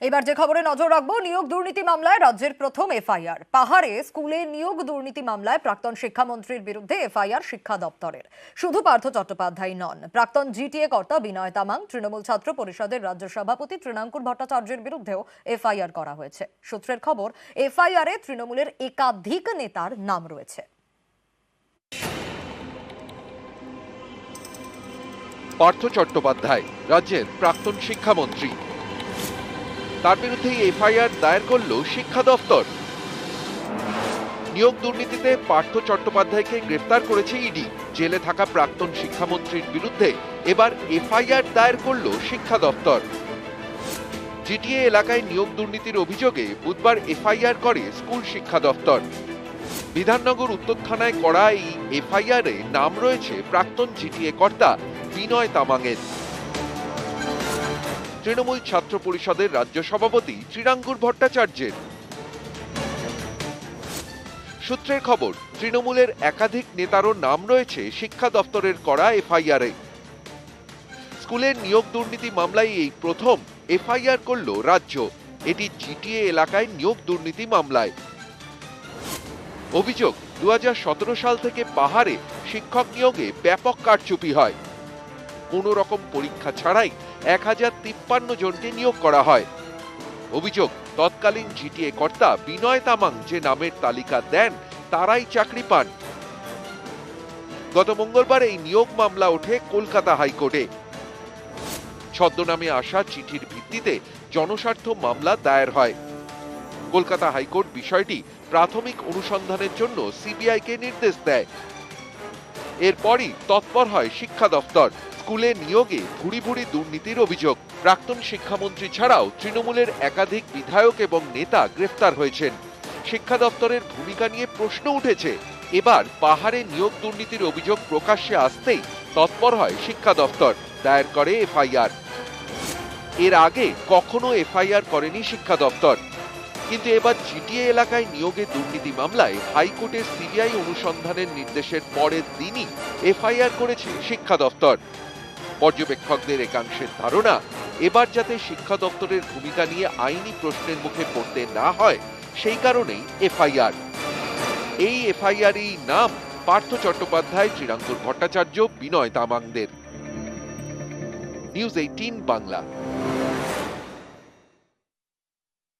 এবার যে খবরে নজর রাখবো, নিয়োগ দুর্নীতি মামলায় রাজ্যের প্রথম এফআইআর। পাহাড়ে স্কুলে নিয়োগ দুর্নীতি মামলায় প্রাক্তন শিক্ষামন্ত্রীর বিরুদ্ধে এফআইআর শিক্ষা দপ্তরের। শুধু পার্থ চট্টোপাধ্যায় নন, প্রাক্তন জিটিএ কর্তা বিনয় তামাং, তৃণমূল ছাত্র পরিষদের রাজ্য সভাপতি তৃণাঙ্কুর ভট্টাচার্যের বিরুদ্ধেও এফআইআর করা হয়েছে। সূত্রের খবর, এফআইআরে তৃণমূলের একাধিক নেতার নাম রয়েছে। পার্থ চট্টোপাধ্যায় রাজ্যের প্রাক্তন শিক্ষামন্ত্রী, তার বিরুদ্ধে এফআইআর দায়ের করল শিক্ষা দপ্তর। নিয়োগ দুর্নীতিতে পার্থ চট্টোপাধ্যায়কে গ্রেফতার করেছে ইডি। জেলে থাকা প্রাক্তন শিক্ষামন্ত্রীর বিরুদ্ধে এবার এফআইআর দায়ের করল শিক্ষা দপ্তর। জিটিএ এলাকায় নিয়োগ দুর্নীতির অভিযোগে বুধবার এফআইআর করে স্কুল শিক্ষা দপ্তর। বিধাননগর উত্তর থানায় করা এই এফআইআরে নাম রয়েছে প্রাক্তন জিটিএ কর্তা বিনয় তামাংয়ের। তৃণমূল ছাত্র পরিষদের রাজ্য সভাপতি তৃণাঙ্কুর ভট্টাচার্যের। সূত্রের খবর, তৃণমূলের একাধিক নেতারও নাম রয়েছে শিক্ষা দপ্তরের করা এফআইআরে। স্কুলের নিয়োগ দুর্নীতি মামলায় এই প্রথম এফআইআর করল রাজ্য। এটি জিটিএ এলাকায় নিয়োগ দুর্নীতি মামলায়। অভিযোগ, 2017 সাল থেকে পাহাড়ে শিক্ষক নিয়োগে ব্যাপক কারচুপি হয়। কোনো রকম পরীক্ষা ছাড়াই 1053 জনকে নিয়োগ করা হয়। অভিযোগ, তৎকালীন জিটিএ কর্তা বিনয় তামাং যে নামের তালিকা দেন তারাই চাকরি পান। গত মঙ্গলবার এই নিয়োগ মামলা ওঠে কলকাতা হাইকোর্টে। ছদ্মনামে আসা চিঠির ভিত্তিতে জনস্বার্থ মামলা দায়ের হয়। কলকাতা হাইকোর্ট বিষয়টি প্রাথমিক অনুসন্ধানের জন্য সিবিআইকে নির্দেশ দেয়। এরপরই তৎপর হয় শিক্ষা দপ্তর। স্কুলে নিয়োগে ভুরি ভুরি দুর্নীতির অভিযোগ। প্রাক্তন শিক্ষামন্ত্রী ছাড়াও তৃণমূলের একাধিক বিধায়ক এবং নেতা গ্রেফতার হয়েছেন। শিক্ষা দপ্তরের ভূমিকা নিয়ে প্রশ্ন উঠেছে। এবার পাহাড়ে নিয়োগ দুর্নীতির অভিযোগ প্রকাশ্যে আসতেই তৎপর হয় শিক্ষা দপ্তর, দায়ের করে এফআইআর। এর আগে কখনো এফআইআর করেনি শিক্ষা দপ্তর, কিন্তু এবার জিটিএ এলাকায় নিয়োগে দুর্নীতি মামলায় হাইকোর্টের সিবিআই অনুসন্ধানের নির্দেশের পরের দিনই এফআইআর করেছে শিক্ষা দপ্তর। পর্যবেক্ষকদের একাংশের ধারণা, এবার যাতে শিক্ষা দপ্তরের ভূমিকা নিয়ে আইনি প্রশ্নের মুখে পড়তে না হয় সেই কারণেই এফআইআর। এই এফআইআরই নাম পার্থ চট্টোপাধ্যায়, তৃণাঙ্কুর ভট্টাচার্য, বিনয় তামাংদের। নিউজ 18 বাংলা।